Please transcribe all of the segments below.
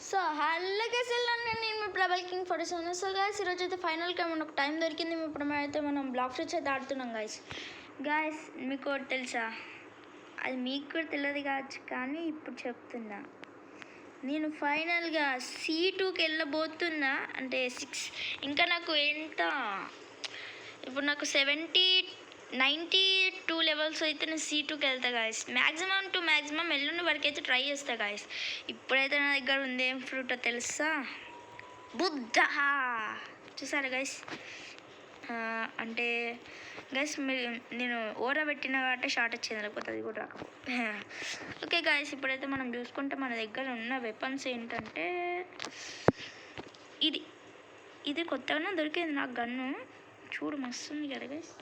So hello guys, నేను ఇప్పుడు double king photos ఉన్నాను. సో గైస్, ఈరోజు అయితే ఫైనల్గా మనకు టైం దొరికింది. ఇప్పుడు అయితే మనం బ్లాక్ ఫ్రిడ్జ్ అయితే ఆడుతున్నాం గైస్ మీకు ఒకటి తెలుసా? అది మీకు కూడా తెలియదు కావచ్చు, కానీ ఇప్పుడు చెప్తున్నా. నేను ఫైనల్గా C2కి వెళ్ళబోతున్నా. అంటే 6 ఇంకా నాకు ఇప్పుడు నాకు 92 లెవెల్స్ అయితే నేను C2కి వెళ్తా గాయస్. మ్యాక్సిమం ఎల్లుండి వరకు అయితే ట్రై చేస్తా గాయస్. ఇప్పుడైతే నా దగ్గర ఉంది ఏం ఫ్రూటో తెలుసా? బుద్ధ. చూసారా గైస్? అంటే గైస్ నేను ఓరా పెట్టిన కాబట్టి షార్ట్ వచ్చింది, లేకపోతే అది కూడా రాక. ఓకే గైస్, ఇప్పుడైతే మనం చూసుకుంటే మన దగ్గర ఉన్న వెపన్స్ ఏంటంటే ఇది కొత్తగానే దొరికింది నాకు గన్ను. చూడు మస్తు ఉంది కదా గైస్.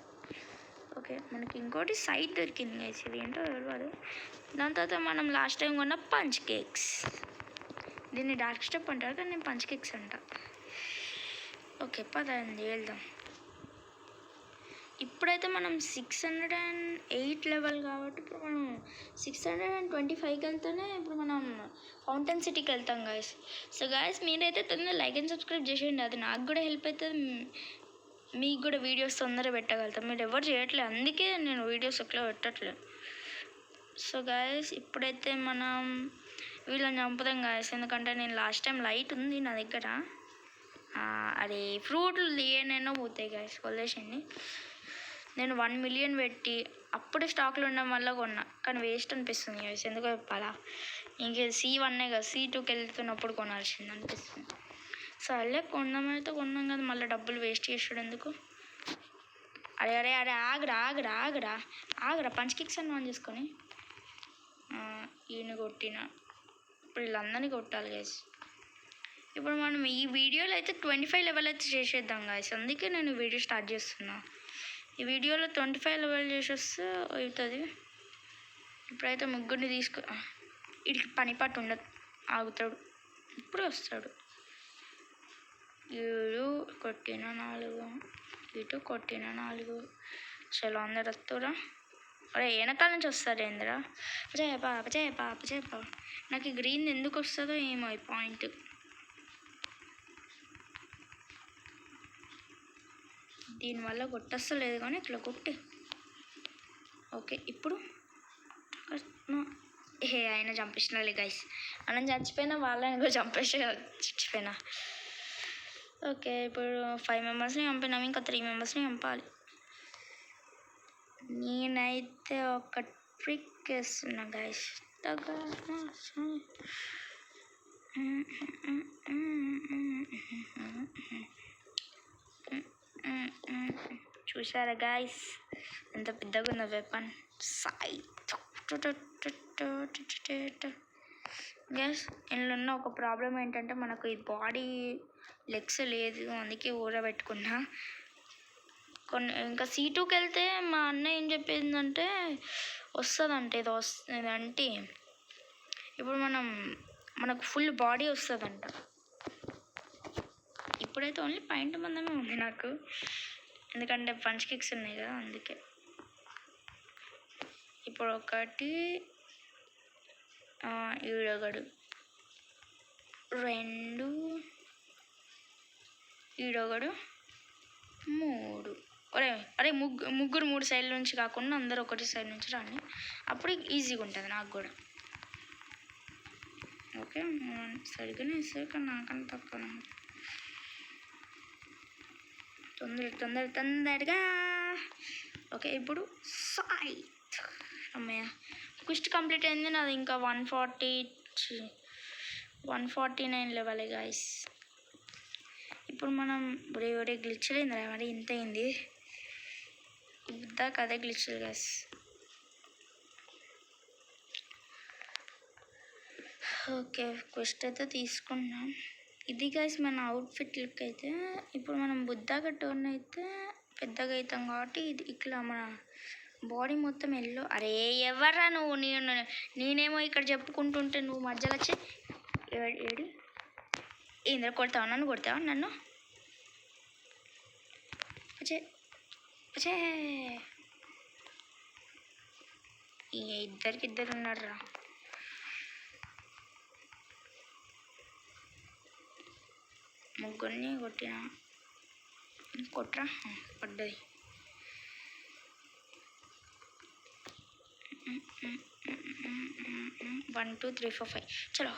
ఓకే, మనకి ఇంకోటి సైట్ దొరికింది గైస్. ఇది ఏంటో తెలియదు. దాని తర్వాత మనం లాస్ట్ టైం కొన్న పంచ్ కేక్స్. దీన్ని డార్క్ స్టెప్ అంటారు, కానీ నేను పంచ్ కేక్స్ అంట. ఓకే పదండి వెళ్దాం. ఇప్పుడైతే మనం 608 లెవెల్ కాబట్టి ఇప్పుడు మనం 625కి వెళ్తేనే ఇప్పుడు మనం ఫౌంటైన్ సిటీకి వెళ్తాం గైస్. సో గైస్, మీరైతే తొందరగా లైక్ అండ్ సబ్స్క్రైబ్ చేసేయండి. అది నాకు కూడా హెల్ప్ అవుతుంది, మీకు కూడా వీడియోస్ తొందరగా పెట్టగలుగుతాం. మీరు ఎవరు చేయట్లేదు, అందుకే నేను వీడియోస్ ఎట్లా పెట్టట్లేదు. సో గైస్, ఇప్పుడైతే మనం వీళ్ళని చంపుదాం గైస్. ఎందుకంటే నేను లాస్ట్ టైం లైట్ ఉంది నా దగ్గర. అది ఫ్రూట్లు ఏనైనా పోతాయి గైస్, వదిలేసండి. నేను 1 మిలియన్ పెట్టి అప్పుడు స్టాక్లో ఉండడం వల్ల కొన్నా, కానీ వేస్ట్ అనిపిస్తుంది గైస్. ఎందుకో చెప్పాలా, ఇంక C1 కదా, C2కి వెళ్తున్నప్పుడు కొనాల్సింది అనిపిస్తుంది. సర్లే కొన్నామైతే కొన్నాం కదా, మళ్ళీ డబ్బులు వేస్ట్ చేసాడు ఎందుకు? అరే ఆగరా పంచ్ కిక్స్ అని ఆన్ చేసుకొని ఈయన కొట్టిన. ఇప్పుడు వీళ్ళందరినీ కొట్టాలి గైస్. ఇప్పుడు మనం ఈ వీడియోలో అయితే 25 లెవెల్ అయితే చేసేద్దాం గైస్. అందుకే నేను వీడియో స్టార్ట్ చేస్తున్నా. ఈ వీడియోలో 25 లెవెల్ చేసేస్తే అవుతుంది. ఇప్పుడైతే ముగ్గురిని వీడికి పని పాటు ఉండదు, ఆగుతాడు, ఇప్పుడు వస్తాడు. 7 కొట్టిన 4, ఇటు కొట్టిన 4. చలో అందరు వస్తురా. అరే వెనకాల నుంచి వస్తారు ఏందిరా? జయపా. నాకు ఈ గ్రీన్ ఎందుకు వస్తుందో ఏమో ఈ పాయింట్. దీనివల్ల కొట్టస్తలేదు, కానీ ఇట్లా కొట్టి. ఓకే, ఇప్పుడు ఆయన చంపేసినాలే గైస్. మనం చచ్చిపోయినా వాళ్ళని కూడా చచ్చిపోయినా. ఓకే, ఇప్పుడు 5 మెంబర్స్ని చంపినాము, ఇంకా 3 మెంబర్స్ని చంపాలి. నేనైతే ఒక ట్రిక్ వేస్తున్నా గైస్. చూసారా గైస్, ఎంత పెద్దగా ఉన్న వెపన్ సైట్. గైస్, ఇందులో ఉన్న ఒక ప్రాబ్లం ఏంటంటే మనకు ఈ బాడీ లెగ్స్ లేదు, అందుకే ఊరబెట్టుకున్నా. ఇంకా C2కి వెళ్తే మా అన్న ఏం చెప్పిందంటే వస్తుందంటే అంటే ఇప్పుడు మనకు ఫుల్ బాడీ వస్తుందంట. ఇప్పుడైతే ఓన్లీ పాయింట్ మందమే ఉంది నాకు, ఎందుకంటే పంచ్ కిక్స్ ఉన్నాయి కదా, అందుకే. ఇప్పుడు 1 ఈడొకడు, 2 ఈడొకడు, 3. అరే ముగ్గురు 3 సైడ్ల నుంచి కాకుండా అందరూ ఒకటి సైడ్ నుంచి రండి, అప్పుడు ఈజీగా ఉంటుంది నాకు కూడా. ఓకే, సరిగ్గానే ఇస్తే కానీ నాకన్నా తక్కువ. తొందరగా. ఓకే, ఇప్పుడు సైట్. అమ్మయ్య, క్విస్ట్ కంప్లీట్ అయింది నాది. ఇంకా 149 లెవెల్ గైస్. ఇప్పుడు మనం ఒరే గ్లిచ్లేందిరా మరి ఇంత అయింది. ఇందాక అదే గ్లిచ్లు గైస్. ఓకే, క్వెస్ట్ అయితే తీసుకున్నాం. ఇది గైస్ మన అవుట్ఫిట్ లుక్ అయితే. ఇప్పుడు మనం బుద్ధాగా టర్న్ అయితే పెద్దగా అవుతాం కాబట్టి ఇది ఇట్లా మన బాడీ మొత్తం ఎల్లో. అరే ఎవర్రా నువ్వు? నేనేమో ఇక్కడ చెప్పుకుంటుంటే నువ్వు మధ్యలో వచ్చి ఏడు ఏంద్ర కొడతావా? నన్ను అచ్చే ఇద్దరు ఉన్నారా? ముగ్గురిని కొట్టిన. కొట్రా, పడ్డది. One two three four five చలో.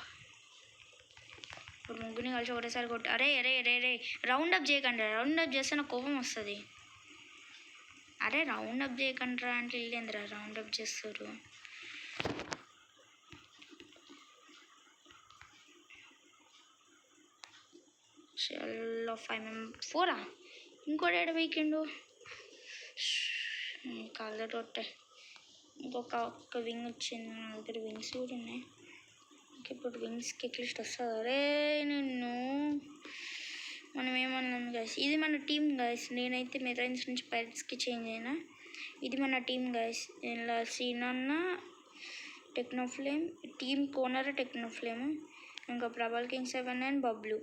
ఇప్పుడు ముగ్గురిని కలిసి ఒకటేసారి కొట్టి. అరే అరే అరే అరే రౌండ్ అప్ చేయకండి. రౌండ్ అప్ చేస్తే నాకు కోపం వస్తుంది. అరే రౌండ్ అప్ చేయకండి అంటే వెళ్ళేందిరా రౌండ్ అప్ చేస్తారు. చలో 5 మెంబర్స్ 4 ఇంకోటి ఏడ వీకెండు కాళ్ళ రొట్టె. ఇంకొక వింగ్ వచ్చింది. నా దగ్గర వింగ్స్ కూడా ఉన్నాయి. ఇప్పుడు వింగ్స్కి ఎక్లిస్ట్ వస్తుంది. అరే నిన్ను మనం ఏమన్నాం గైస్, ఇది మన టీం గైస్. నేనైతే మెరైన్స్ నుంచి పైరట్స్కి చేంజ్ అయినా. ఇది మన టీం గైస్. ఇలా సీనన్న, టెక్నోఫ్లేమ్, టీమ్ కోనర్ టెక్నోఫ్లేమ్, ఇంకా ప్రభల్ కింగ్ 79, బబ్లు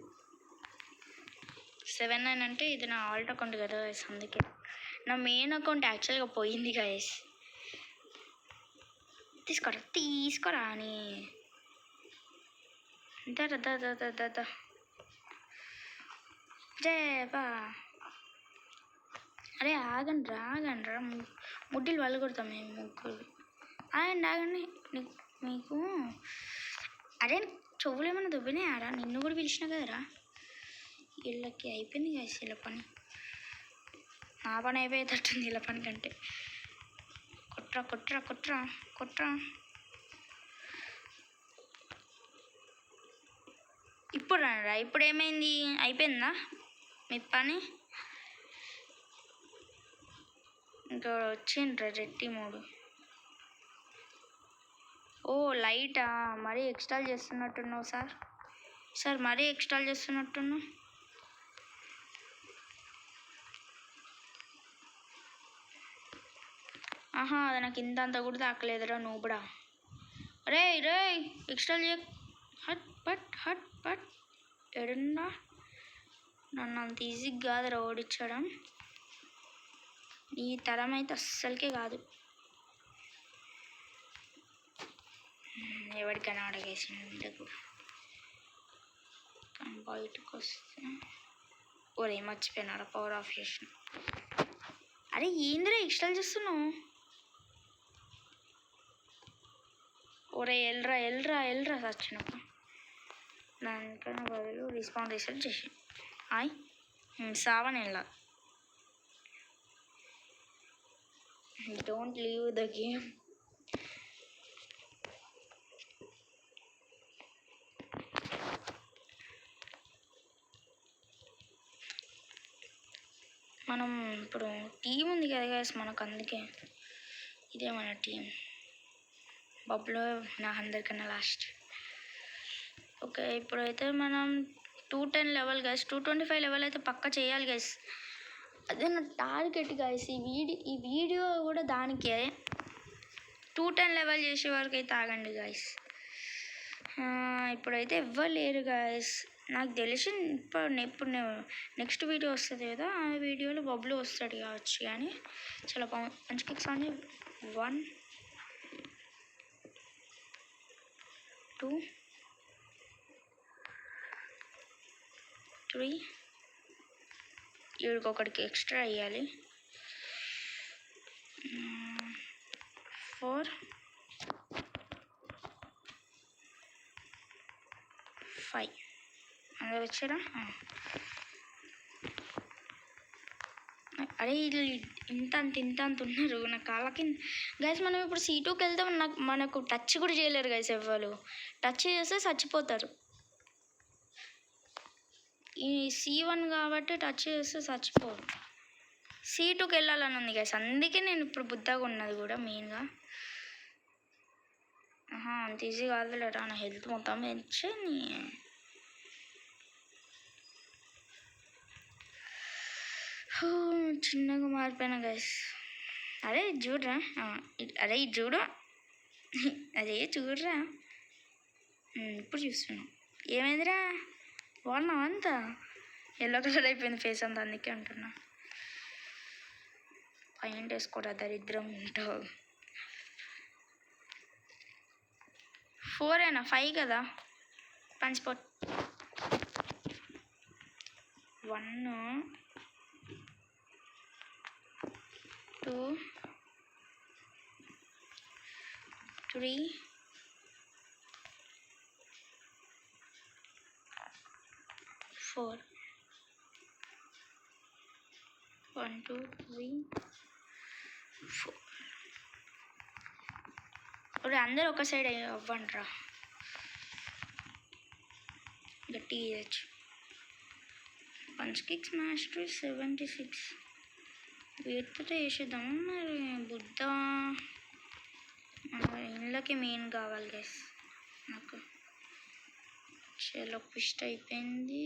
79 అంటే ఇది నా ఆల్ట్ అకౌంట్ కదా గైస్, అందుకే. నా మెయిన్ అకౌంట్ యాక్చువల్గా పోయింది గైస్. తీసుకోరా అని దా జయబా. అరే ఆగండ్రా ముడ్డిలు వాళ్ళు కొడతాం మేము ముగ్గురు. ఆగండి మీకు. అరే చెవులు ఏమైనా దుబ్బినాయారా? నిన్ను కూడా పిలిచిన కదరా. వీళ్ళకి అయిపోయింది కదా వీళ్ళ పని. నా పని అయిపోయేటట్టుంది వీళ్ళ పని కంటే. కొట్రా. ఇప్పుడు రా. ఇప్పుడు ఏమైంది? అయిపోయిందా మీ పని? ఇంకా వచ్చిండ్రా రెట్టి మూడు. ఓ లైటా, మరీ ఎక్స్ట్రాల్ చేస్తున్నట్టున్నావు సార్ మరీ ఎక్స్ట్రాల్ చేస్తున్నట్టున్నావు. అది నాకు ఇంత కూడా తాకలేదురా నూబుడా. రే ఎక్స్ట్రాల్ చేయ. హట్ ఎడున్నా. నన్ను అంత ఈజీగా కాదురా ఓడించడం. ఈ తరం అయితే అస్సలకే కాదు. ఎవరికైనా అడగేసిన కూడా. కానీ బయటకు వస్తే ఓరే మర్చిపోయినారా, పవర్ ఆఫ్ చేసిన. అరే ఏందిరా ఎక్స్ట్రాల్ చేస్తున్నావు? ఒరే ఎల్రా సచ్చినప్పుడు. దానికన్నా బదులు రెస్పాండ్ రీసెట్ చేసి సావని వెళ్ళా. Don't leave the game. మనం ఇప్పుడు టీం ఉంది కదా గైస్ మనకు, అందుకే ఇదే మన టీం. బబ్లో నా అందరికన్నా లాస్ట్. ఓకే ఇప్పుడైతే మనం 210 లెవెల్ గైస్, 225 లెవెల్ అయితే పక్కా చేయాలి గైస్. అదే నా టార్గెట్ గైస్. ఈ వీడియో కూడా దానికే. 210 లెవెల్ చేసే వరకు అయితే ఆగండి గైస్. ఇప్పుడైతే ఎవ్వరు లేరు గైస్ నాకు తెలిసి. ఇప్పుడు నెక్స్ట్ వీడియో వస్తుంది కదా, ఆ వీడియోలో బబ్లు వస్తాడు కావచ్చు. కానీ చాలా మంచి కిక్స్ అని. 1 2 3 వీడికి ఒకటికి ఎక్స్ట్రా వేయాలి. 4 5 అందరు వచ్చారా? అరే వీళ్ళు ఇంత ఉన్నారు నా కాళ్ళకి గైస్. మనం ఇప్పుడు C2కి వెళ్తే మనకు టచ్ కూడా చేయలేరు గైస్. ఎవ్వరు టచ్ చేస్తే చచ్చిపోతారు. ఈ C1 కాబట్టి టచ్ చేస్తే చచ్చిపోరు. C2కి వెళ్ళాలని ఉంది గైస్, అందుకే నేను ఇప్పుడు బుద్ధగా ఉన్నది కూడా మెయిన్గా. అంత ఈజీ కాదులేరా, నా హెల్త్ మొత్తం పెంచి. చిన్నగా మారిపోయినా గైస్. అరే చూడరా, చూడరా. ఇప్పుడు చూస్తున్నాం. ఏమైందిరా బాగున్నావు? అంతా ఎల్లో కలర్ అయిపోయింది ఫేస్ అంతా, అందుకే అంటున్నా. పైన వేసుకోరా దరిద్రం ఉంటావు. 4 5 కదా పంచిపోట్. 1 2 3 4 1 2 3 4 ఒరే అందరూ ఒక సైడ్ అవ్వండి రా గట్టి ఇవ్వచ్చు పంచ్ కిక్స్ మాస్టర్ 76 వీటితో వేసేద్దాము మరి బుద్ధ ఇంట్లోకి మెయిన్ కావాలి గైస్ నాకు చలో పిస్ట్ అయిపోయింది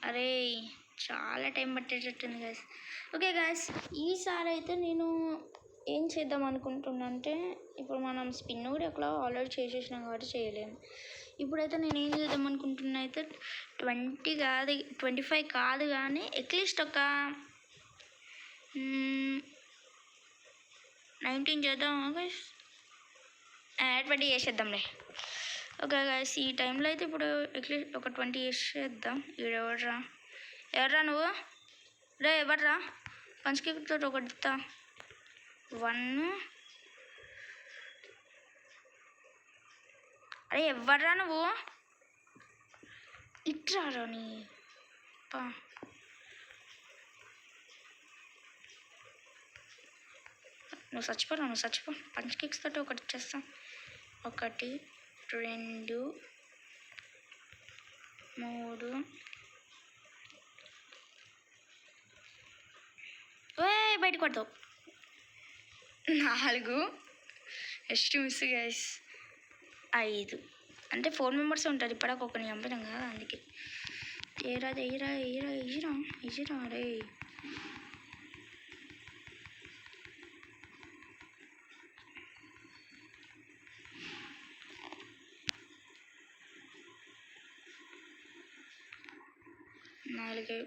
అరే చాలా టైం పట్టేటట్టుంది గైస్ ఓకే గైస్ ఈసారి అయితే నేను ఏం చేద్దాం అనుకుంటున్నా అంటే ఇప్పుడు మనం స్పిన్ కూడా ఎక్కడ ఆల్రెడీ చేసేసినాం కాబట్టి చేయలేము ఇప్పుడైతే నేను ఏం చేద్దాం అనుకుంటున్నా అయితే 20 కాదు 25 కాదు కానీ అట్లీస్ట్ ఒక 19 చేద్దాం గైస్ 20 చేసేద్దాంలే ఓకే గైస్ ఈ టైంలో అయితే ఇప్పుడు అట్లీస్ట్ ఒక 20 చేసేద్దాం ఎవర్రా నువ్వు రే ఎవర్రా పంచకితో ఒకటితా 1 అరే ఎవర్రా నువ్వు ఇట్రారా నీ పా నువ్వు చచ్చిపో పంచ్ కిక్స్ తోటి ఒకటి ఇచ్చేస్తాం 1 2 3 బయట కొడతావు 4 ఎస్ట్ మిస్ గైస్ 5 అంటే 4 మెంబర్స్ ఉంటారు ఇప్పటికి ఒకరిని చంపినాం కదా అందుకే ఎయిరా రే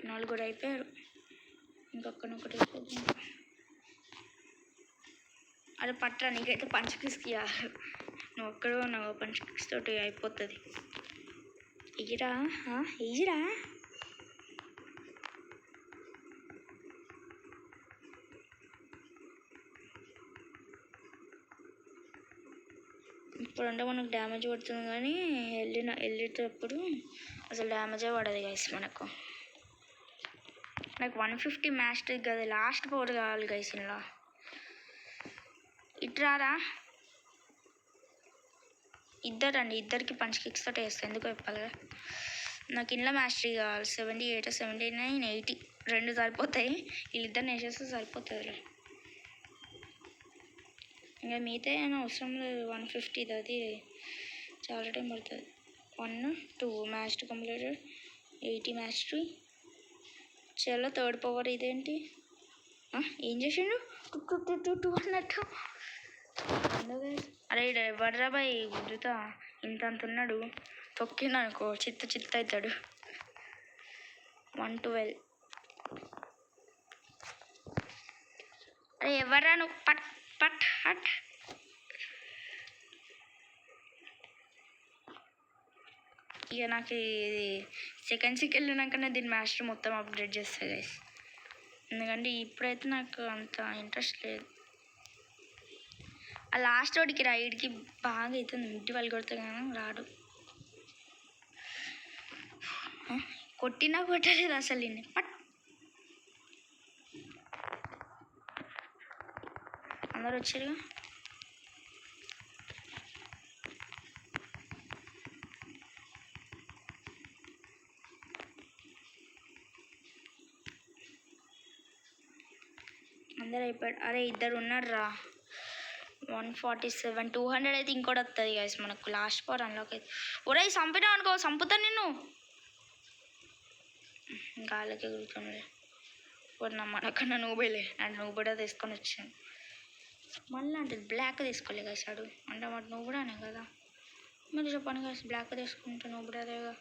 నలుగురు అయిపోయారు ఇంకొకటి అయిపోతుంది అది పట్టరా నీకైతే పంచ్ కిక్స్ ఇవ్వాలి నువ్వు ఒక్కడో ఉన్నావు పంచ్ కిక్స్ తోటి అయిపోతుంది ఎగిరా ఇప్పుడంటే మనకు డ్యామేజ్ పడుతుంది కానీ వెళ్ళేటప్పుడు అసలు డ్యామేజే పడదు గైస్ మనకు 150 మ్యాస్టరీ కదా లాస్ట్ పవర్ కావాలి గైస్ ఇలా ఇట్రారా ఇద్దరికి పంచ్ కిక్స్ తోటి వేస్తాను ఎందుకు చెప్పాలి నాకు ఇంట్లో మ్యాస్టరీ కావాలి 78 79 80 2 సరిపోతాయి వీళ్ళిద్దరిని వేసేస్తే సరిపోతుంది ఇంకా మిగతా ఏమైనా అవసరం లేదు 150 అది చాలా టైం పడుతుంది 1 2 మ్యాస్టరీ కంప్లీటెడ్ 80 మ్యాస్టరీ చలో థర్డ్ పవర్ ఇదేంటి ఏం చేసిండు 2 అన్నట్టు అరే ఎవర్రా బాయ్ గుద్దుతా ఇంత ఉన్నాడు తొక్కిందనుకో చిత్త అవుతాడు 112 అరే ఎవర్రా నువ్వు పట్ హట్ ఇక నాకు ఇది సెకండ్స్కి వెళ్ళినాకనే దీని మాస్టర్ మొత్తం అప్డేట్ చేస్తుంది గైస్ ఎందుకంటే ఇప్పుడైతే నాకు అంత ఇంట్రెస్ట్ లేదు ఆ లాస్ట్ వాడికి రైడ్కి బాగా అవుతుంది మిడ్డి వాళ్ళు కొడితే కానీ రాడు కొట్టినా కొట్టలేదు అసలు నిన్ను పట్ అందరు వచ్చారుగా అందరు అయిపోయాడు అరే ఇద్దరు ఉన్నారా 147 200 అయితే ఇంకోటి వస్తుంది గైస్ మనకు లాస్ట్ పవర్ అన్లాక్ అయితే ఒరే చంపినా అనుకో చంపుతాను నిన్ను ఇంకా వాళ్ళకి ఎగురుతుంది మనకన్నా నూబేలే అంటే నువ్వు కూడా తీసుకొని వచ్చాను మళ్ళీ అంటే బ్లాక్ తీసుకోలే గైస్ అడు అంటే వాడు నువ్వు కూడా అనే కదా మీరు చెప్పండి గైస్ బ్లాక్ తీసుకుంటే నువ్వు కూడా అదేగా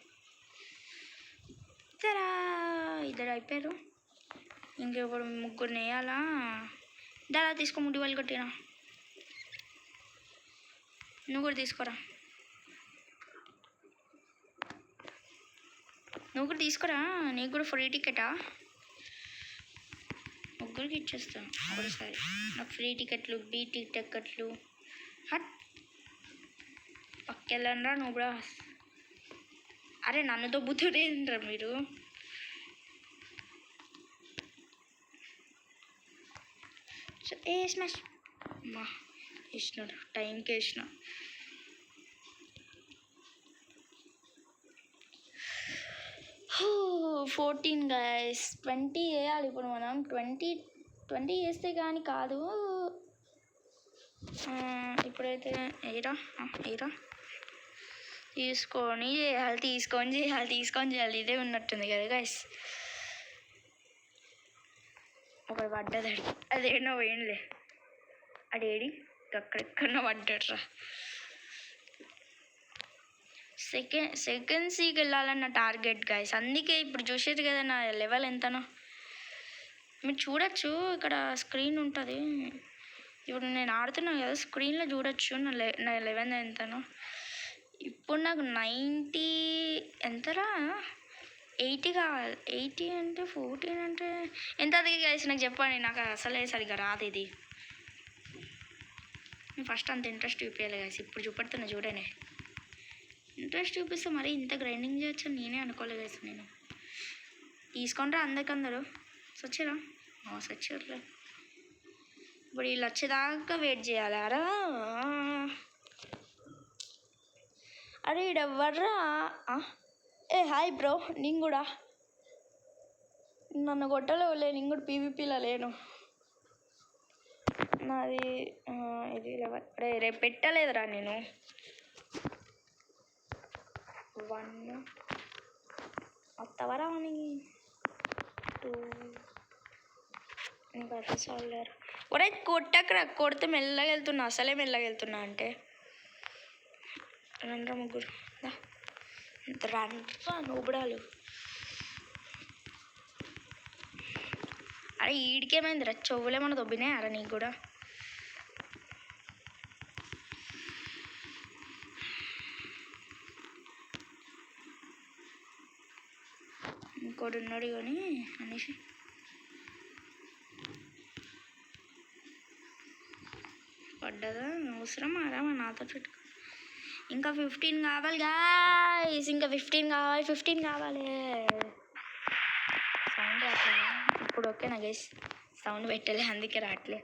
ఇద్దరా ఇద్దరు అయిపోయారు ఇంకెప్పుడు ముగ్గురు వేయాలా దారా తీసుకో ముడి వాళ్ళు కొట్టినా నువ్వు కూడా తీసుకోరా నువ్వు కూడా తీసుకురా, నీకు కూడా ఫ్రీ టికెటా? ముగ్గురికి ఇచ్చేస్తాను ఒకసారి. నాకు ఫ్రీ టికెట్లు, బీటీ టికెట్లు. హట్ పక్కెళ్ళండ్రా నువ్వు కూడా. అరే నన్ను దొబ్బుతుంటారా మీరు? స్మాష్ అమ్మా వేసినాడు, టైంకి వేసిన. ఫోర్టీన్ గైస్, 20 వేయాలి ఇప్పుడు మనం. 20 వేస్తే కానీ కాదు. ఇప్పుడైతే ఎయిరా తీసుకొని చేయాలి. ఇదే ఉన్నట్టుంది కదా గైస్. ఒకటి పడ్డది, అదేనో పోయిందిలే. అడేడి అక్కడెక్కడో పడ్డాడ్రా. సెకండ్ సీకి వెళ్ళాలన్న టార్గెట్ గైస్. అందుకే ఇప్పుడు చూసేది కదా నా లెవెల్ ఎంతనో. మీరు చూడొచ్చు, ఇక్కడ స్క్రీన్ ఉంటుంది. ఇప్పుడు నేను ఆడుతున్నా కదా, స్క్రీన్లో చూడొచ్చు నా లెవెల్ ఎంతనో. ఇప్పుడు నాకు 90 ఎంతరా, 80 కావాలి. 80 అంటే 14 అంటే ఎంత? అది గైస్ నాకు చెప్పండి, నాకు అసలే సరిగ్గా రాదు ఇది. ఫస్ట్ అంత ఇంట్రెస్ట్ చూపించాలి గైస్. ఇప్పుడు చూపెడుతున్నా చూడండి. ఇంట్రెస్ట్ చూపిస్తే మరి ఇంత గ్రైండింగ్ చేయొచ్చు నేనే అనుకోలేదు గైస్. నేను తీసుకుంటారా అందరికందరూ? సచ్చిరా సచ్చారులే. ఇప్పుడు వీళ్ళు వచ్చేదాకా వెయిట్ చేయాలి. అరే ఈడెవర్రా? హాయ్ బ్రో, నేను కూడా నన్ను కొట్టలేవులే, నేను కూడా పీవీపీలో లేను. నాది ఇది రేపు పెట్టలేదురా నేను. 1 వస్తావరా మనకి 2 ఇంకా అసలు. ఒరే కొట్టకరా, కొడితే మెల్లగా వెళ్తున్నా, అసలే మెల్లగా వెళ్తున్నా. అంటే రండ్రా ముగ్గురు, రండ్రా నూబుడాలు. అరే ఈడికేమైందిరా, చెవులేమన్నా దొబ్బినాయి అరా నీకు కూడా? ఇంకోటి ఉన్నాడు కానీ అనేసి పడ్డదా అవసరం ఆరామా నాతో చుట్టూ. ఇంకా 15 కావాలి గాయ్స్, ఇంకా 15 కావాలి. సౌండ్ రావట్లేదు ఇప్పుడు. ఓకేనా గైస్? సౌండ్ పెట్టలే అందుకే రావట్లే.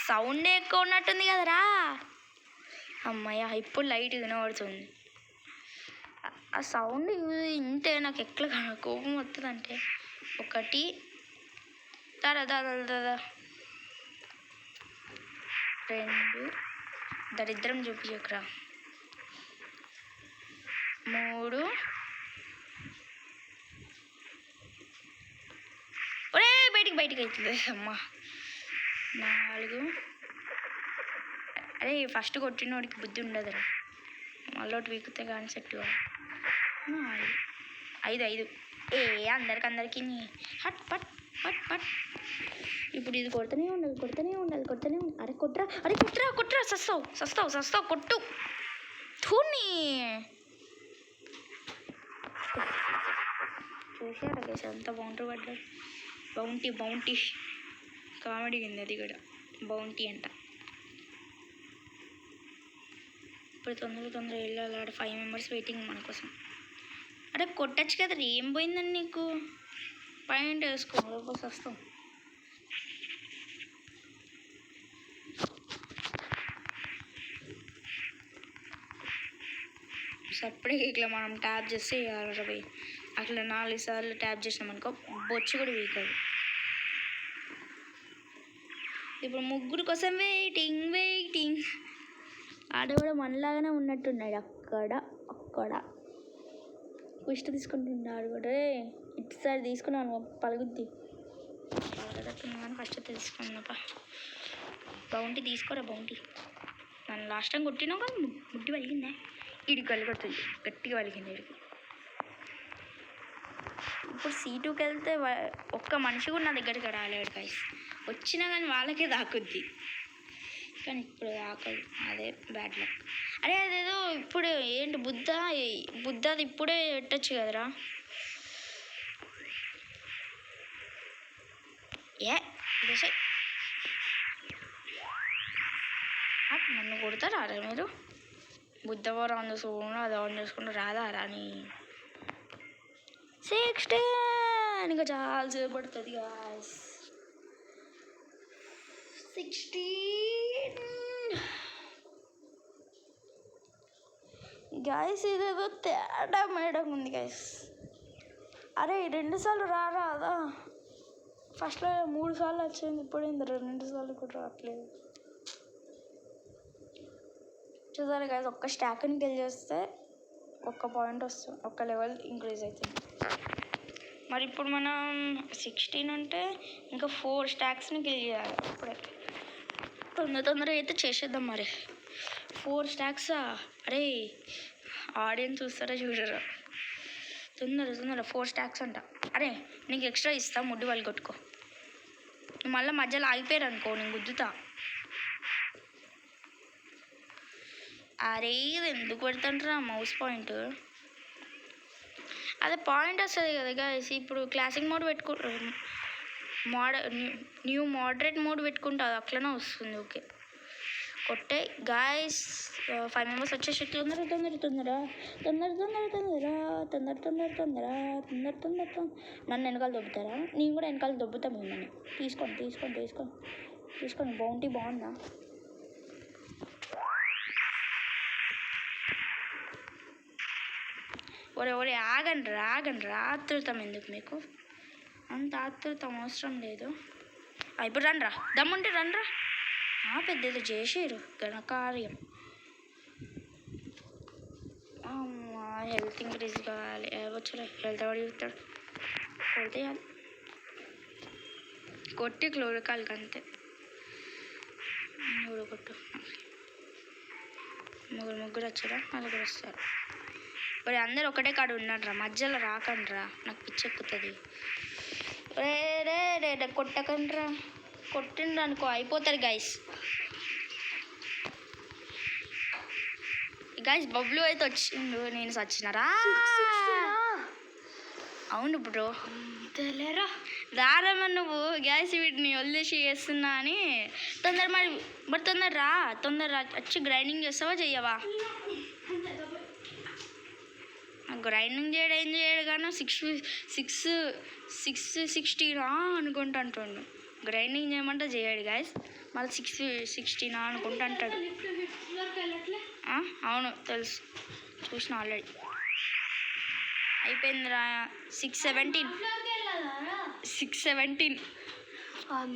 సౌండ్ ఎక్కువ ఉన్నట్టుంది కదరా. అమ్మాయ ఇప్పుడు లైట్ వినబడుతుంది. ఆ సౌండ్ ఇంటే నాకు ఎట్లా కోపం వస్తుంది అంటే. 1 దాదా 2 దరిద్రం చూపించకురా. 3 ఒరే బయటికి అవుతుంది అమ్మా. 4 అరే ఫస్ట్ కొట్టినోడికి బుద్ధి ఉండదురా, మళ్ళీ వీకుతే కానీ సెట్. 5 అందరికి హట్ పట్ పట్ పట్. ఇప్పుడు ఇది కొడుతూనే ఉండాలి. అరే కొట్రా సస్తావు కొట్టు ధూని. చూసారా గైస్ అంత బౌండరీ పడ్డారు. బౌంటీ కామెడీ కింద అది కూడా బౌంటీ అంట. ఇప్పుడు తొందరగా వెళ్ళాలి. 5 మెంబర్స్ వెయిటింగ్ మన కోసం. అరే కొట్టచ్చు కదా, ఏం పోయిందని నీకు? పాయింట్ వేసుకో, లేకపోతే వస్తాం. సపరేట్గా ఇట్లా మనం ట్యాప్ చేస్తే 60 అట్లా 4 సార్లు ట్యాప్ చేసినాం అనుకో, బొచ్చు కూడా వీకదు. ఇప్పుడు ముగ్గురు కోసం వెయిటింగ్. ఆడ కూడా మనలాగానే ఉన్నట్టున్నాడు. అక్కడ కుష్టి తీసుకుంటున్నాడు కూడా. ఇటు సైడ్ తీసుకున్నాను పలుగుద్ది కానీ ఫస్ట్ తీసుకున్నాప. బౌంటీ తీసుకోరా బౌంటీ. నన్ను లాస్ట్ టైం కొట్టినావు కానీ ముడ్డి పలిగిందా? ఇడికి పలుగుతుంది, గట్టిగా పలిగింది ఇడికి. ఇప్పుడు C2కి వెళ్తే ఒక్క మనిషి కూడా నా దగ్గరికి రాలేడు గైస్. వచ్చినా కానీ వాళ్ళకే దాక్కుద్ది. కానీ ఇప్పుడు ఆకలి అదే బ్యాడ్ లక్. అరే అదేదో ఇప్పుడు ఏంటి బుద్ధది ఇప్పుడే పెట్టచ్చు కదరా. ఇదే నన్ను కొడతారా మీరు? బుద్ధ వారు ఆన్ చేసుకోకుండా అది ఆన్ చేసుకుంటూ రాదా రాని 16 ఇంకా చాలా సేపు పడుతుంది గాయస్. 16 గాయస్ ఇదేదో తేడా మేడం ఉంది గాయస్. అరే 2 సార్లు రాదా? ఫస్ట్లో 3 సార్లు వచ్చింది, ఇప్పుడు 2 సార్లు కూడా రావట్లేదు. చూసారా గాయస్, ఒక్క స్టాక్ని కిల్ చేస్తే 1 పాయింట్ వస్తుంది, 1 లెవెల్ ఇంక్రీజ్ అవుతుంది. మరి ఇప్పుడు మనం 16 అంటే ఇంకా 4 స్టాక్స్ని కిల్ చేయాలి. అప్పుడే తొందరగా అయితే చేసేద్దాం. మరి 4 స్టాక్సా? అరే ఆడియన్స్ చూస్తారా చూడరా? తొందర 4 స్టాక్స్ అంట. అరే నీకు ఎక్స్ట్రా ఇస్తా, ముడ్డి వాళ్ళు కొట్టుకో. మళ్ళీ మధ్యలో ఆగిపోయారు అనుకో, నేను గుద్దుతా. అరే ఇది ఎందుకు పెడతాంటారా మౌస్ పాయింట్? అదే పాయింట్ వస్తుంది కదా గాయస్. ఇప్పుడు classic mode new moderate mode పెట్టుకుంటా, అది అట్లనే వస్తుంది. ఓకే కొట్టే గాయస్. 5 మెంబర్స్ వచ్చేసి తొందర. నన్ను వెనకాల దొబ్బుతారా? నేను కూడా వెనకాల దొబ్బుతా మిమ్మల్ని. తీసుకోండి. బౌంటీ బాగుందా? ఒరే ఆగండి. ఆతృతం ఎందుకు మీకు? అంత ఆతృతం అవసరం లేదు. ఇప్పుడు రండ్రా, దమ్ముంటే రండ్రా. పెద్దది చేసారు ఘనకార్యం. హెల్త్ ఇంక్రీజ్ కావాలి. వచ్చలే హెల్త్ ఎవరు చూస్తాడు? కొడితేయాలి, కొట్టి క్లోరికాల్కి అంతే. కొట్టు. ముగ్గురు వచ్చారా? 4 వస్తారు. మరి అందరు ఒకటే కాడ ఉన్నాడ్రా, మధ్యలో రాకండ్రా, నాకు పిచ్చెక్కుతుంది. రే కొట్టకండ్రా. కొట్టిండ్రు అనుకో అయిపోతారు గాయస్. బబ్లు అయితే వచ్చిండు, నేను సచ్చినారా? అవును బ్రో, రారమ్మ నువ్వు. గ్యాస్ వీటిని వదిలేసి చేస్తున్నా అని తొందర రా వచ్చి గ్రైండింగ్ చేస్తావా చెయ్యవా? గ్రైండింగ్ ఏం చేయడు కానీ 660 అనుకుంటా అంటుండు. గ్రైండింగ్ చేయమంటే చేయడు గాయస్, మళ్ళీ 660 అనుకుంటా అంటాడు. అవును తెలుసు, చూసిన ఆల్రెడీ. అయిపోయిందిరా 617.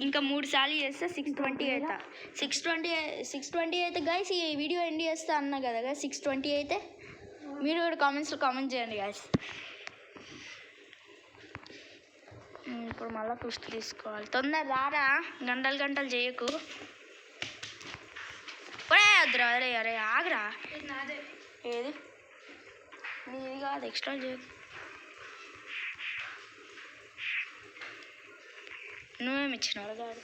ఇంకా 3 సార్లు చేస్తే 620 అవుతా. 620 అయితే గాయస్ ఈ వీడియో ఎండ్ చేస్తా అన్నా కదా గాయస్. 620 అయితే మీరు కూడా కామెంట్స్లో కామెంట్ చేయండి గాయస్. ఇప్పుడు మళ్ళీ ట్విస్ట్ తీసుకోవాలి. తొందర రారా, గంటలు చేయకు. వద్దురా. అరే ఆగరా. ఏది నీది కాదు, ఎక్స్ట్రా చేయకు. నువ్వేమి ఇచ్చినావు గాడు?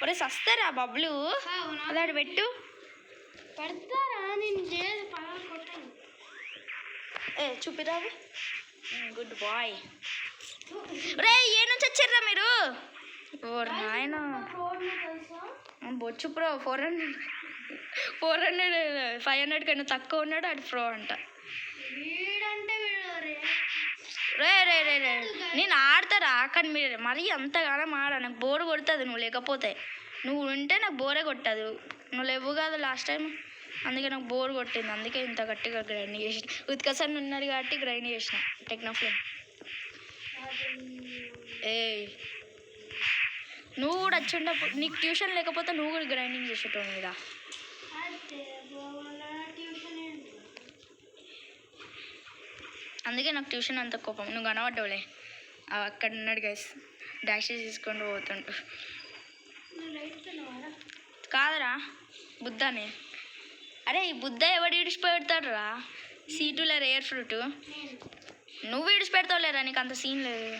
ఒరే సస్తారా బబ్లు, అలాంటి పెట్టు. పడతారా? నేను చేసి కొట్టాను. చూపిరావి. Good bye. రే ఏ నుంచి వచ్చారా మీరు? నాయన బొచ్చు ప్రో 400 500 కన్నా తక్కువ ఉన్నాడు. అది ప్రో అంట. రే నేను ఆడతారా? కానీ మీరు మరీ అంతగానం ఆడ, నాకు బోర్ కొడుతుంది. నువ్వు లేకపోతే, నువ్వు ఉంటే నాకు బోరే కొట్టదు. నువ్వు లేవు కాదు లాస్ట్ టైం, అందుకే నాకు బోర్ కొట్టింది. అందుకే ఇంత గట్టిగా గ్రైండ్ చేసిన. ఉత్కసన్ ఉన్నారు కాబట్టి గ్రైండ్ చేసిన టెక్నోఫ్లేమ్. నువ్వు కూడా వచ్చిండప్పుడు, నీకు ట్యూషన్ లేకపోతే నువ్వు కూడా గ్రైండింగ్ చేసేటోని మీద. అందుకే నాకు ట్యూషన్ అంత కోపం. నువ్వు కనబడ్డావులే, అక్కడ ఉన్నాడు గైస్, డాష్ తీసుకొని పోతుంటు. కాదరా బుద్ధనే. అరే ఈ బుద్ధ ఎవడు ఇడిచిపెడతాడు రా? C2 రేర్ ఫ్రూట్ నువ్వు ఇడిచిపెడతావులేరా, నీకు అంత సీన్ లేదు.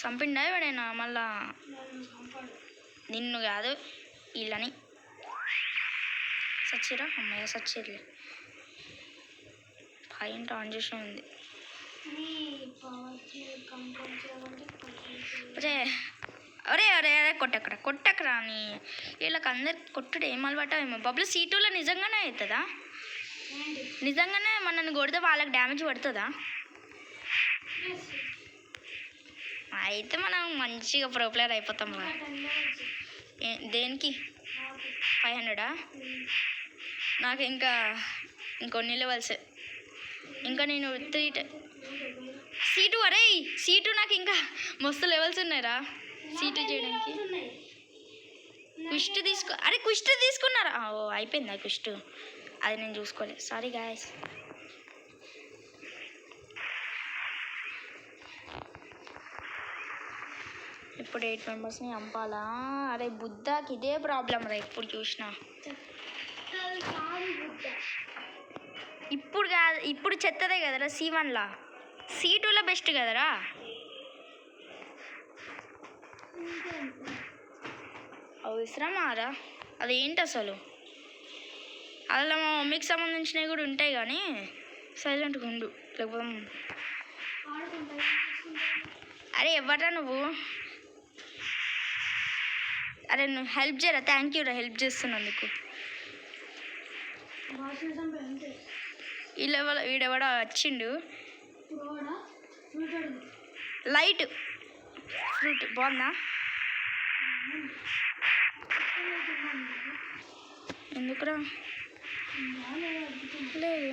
చంపిండా ఎవడైనా? మళ్ళా నిన్ను కాదు, వీళ్ళని సచ్చిరా అమ్మయ్య సచ్చిర్లే పాయింట్ ఆన్ చేసి ఉంది అరే అరే అరే అరే కొట్టకరా అని వీళ్ళకి అందరికి కొట్టుడు ఏం అలవాటేమో బబ్లు C2లో నిజంగానే అవుతుందా నిజంగానే మనల్ని కొడితే వాళ్ళకి డ్యామేజ్ పడుతుందా అయితే మనం మంచిగా ప్రో ప్లేయర్ అయిపోతాం దేనికి 500 నాకు ఇంకా ఇంకొన్ని లెవెల్స్ ఇంకా నేను C2 అరే C2 నాకు ఇంకా మస్తు లెవెల్స్ ఉన్నాయిరా C2 చేయడానికి కుష్టి తీసుకున్నారా ఓ అయిపోయిందా కుష్టి అది నేను చూసుకోలేదు సారీ గాయస్ ఇప్పుడు 8 మెంబర్స్ని చంపాలా అరే బుద్ధకి ఇదే ప్రాబ్లం రా ఇప్పుడు చూసినా ఇప్పుడు కాదు ఇప్పుడు చెత్తదే కదరా C1లా C2లో బెస్ట్ కదరా అవసరమారా అదేంటి అసలు అలా మా మమ్మీకి సంబంధించినవి కూడా ఉంటాయి కానీ సైలెంట్గా ఉండు లేకపోతే అరే ఎవరా నువ్వు అరే నువ్వు హెల్ప్ చేయరా థ్యాంక్ యూ రా హెల్ప్ చేస్తున్నందుకు వీడెవడో వచ్చిండు లైట్ ఫ్రూట్ బాగుందా ఎందుకురా లేదు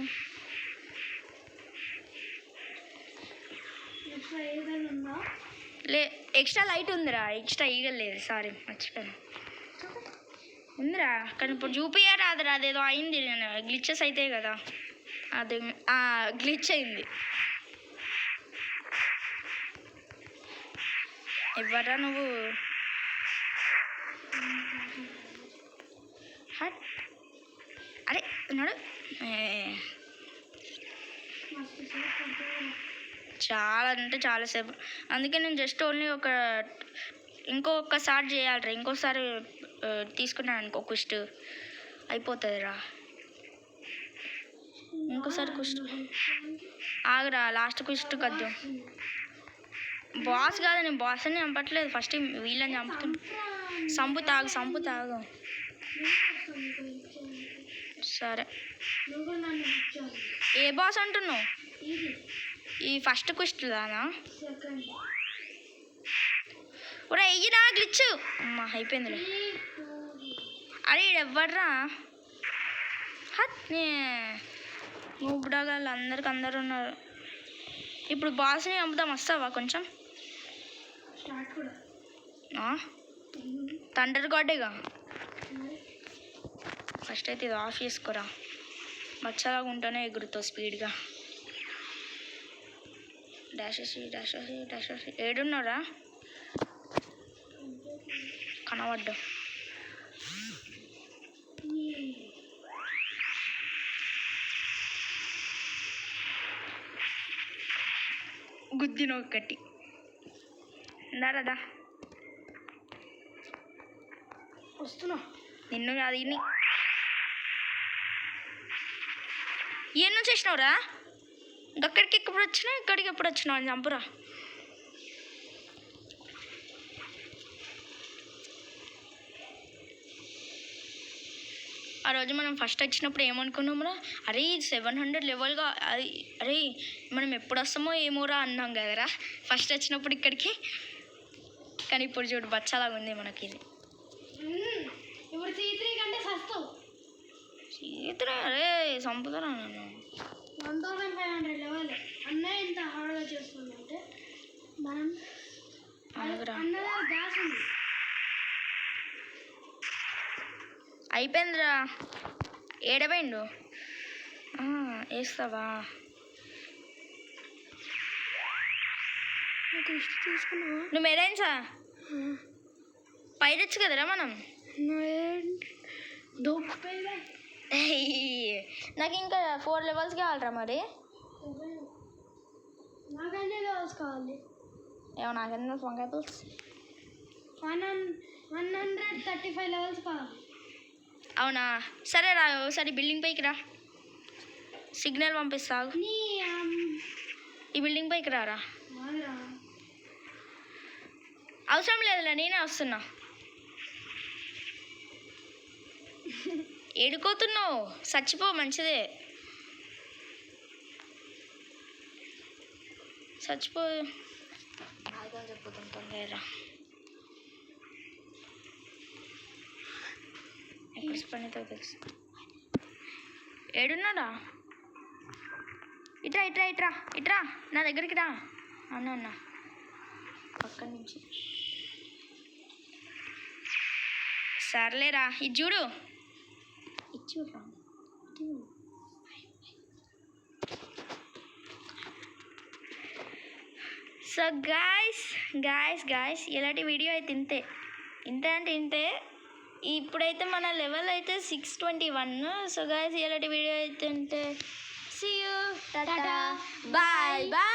ఎక్స్ట్రా లైట్ ఉందిరా ఎక్స్ట్రా ఈగలు లేదు సారీ మర్చిపోయాను ఉందిరా కానీ ఇప్పుడు చూపియరాదురా అదేదో అయింది గ్లిచెస్ అయితే కదా అది గ్లిచ్ అయింది ఎవరా నువ్వు హట్ అరే ఉన్నాడు చాలా అంటే చాలాసేపు అందుకే నేను జస్ట్ ఓన్లీ ఇంకొకసారి చేయాలిరా ఇంకోసారి తీసుకున్నాను అనుకో కుష్టు అయిపోతుందిరా ఇంకోసారి కుష్టు ఆగరా లాస్ట్ కుష్టు కద్దు బాస్ కాదు నేను బాస్ అని చంపట్లేదు ఫస్ట్ వీళ్ళని చంపుతున్నా సంపు తాగు సరే ఏ బాస్ అంటున్నావు ఈ ఫస్ట్ కుష్టుదానా ఒరే ఎయ్యిరా గ్లిచ్ అమ్మా అయిపోయిందిలే అరే ఎవ్వర్రా నువ్వు బుడాగాళ్ళు అందరు ఉన్నారు ఇప్పుడు బాస్ని చంపుదాం వస్తావా కొంచెం థండర్ గాడేగా ఫస్ట్ అయితే ఇది ఆఫ్ చేసుకోరా మచ్చలాగా ఉంటేనే ఎగురుతావు స్పీడ్గా డాష్ ఏడున్నారా కనబడ్డా గుద్దిన ఒక్కటి దారదా వస్తున్నా నిన్ను కాదు ఇన్ని ఏం నుంచి వచ్చినావురా అక్కడికి ఎప్పుడు వచ్చినావు ఇక్కడికి ఎప్పుడు వచ్చినావు అని చంపురా ఆ రోజు మనం ఫస్ట్ వచ్చినప్పుడు ఏమనుకున్నామురా అరే 700 లెవెల్గా అది అరే మనం ఎప్పుడు వస్తామో ఏమోరా అన్నాం కదరా ఫస్ట్ వచ్చినప్పుడు ఇక్కడికి కానీ ఇప్పుడు చూడు బచ్చలాగా ఉంది మనకి ఇది ఇప్పుడు C3 కంటే సస్తావు C3 అరే చంపుతారా నేను 1500 లెవెల్ అన్నయ్య ఇంత హార్డ్గా చేస్తుందంటే మనం అన్నదా గ్యాస్ ఉంది అయిపోయిందిరా ఏడపోయిండు వేస్తావా తీసుకున్నావా నువ్వు మెరైన్సా పైరొచ్చు కదరా మనం నాకు ఇంకా 4 లెవెల్స్ కావాలరా మరి నాకన్నీ లెవెల్స్ కావాలి ఏమో నాకన్నీ వంకాయ పులుసు 135 లెవెల్స్ కావాలి. అవునా, సరే రా ఒకసారి బిల్డింగ్ పైకి రా, సిగ్నల్ పంపిస్తా. నీ ఈ బిల్డింగ్ పైకి రారా. మాదిరా అవసరం లేదులే, నేనే వస్తున్నా. ఏడుకోతున్నావు, చచ్చిపో, మంచిదే, చచ్చిపో. చెప్పుతాం తొందరరా. ఎక్కడ పనితో తెలుసు. ఏడున్నాడా? ఇట్రా ఇట్రా ఇట్రా ఇట్రా, నా దగ్గరికి రా. అన్న పక్క నుంచి. సర్లేరా, ఇది చూడు, ఇది చూడరా. సో గాయస్ ఇలాంటి వీడియో అయితే ఇంతే అంటే ఇంతే. ఇప్పుడైతే మన లెవెల్ అయితే 621. సో గాయస్ ఇలాంటి వీడియో అయితే ఇంతే. See you, tata, bye bye.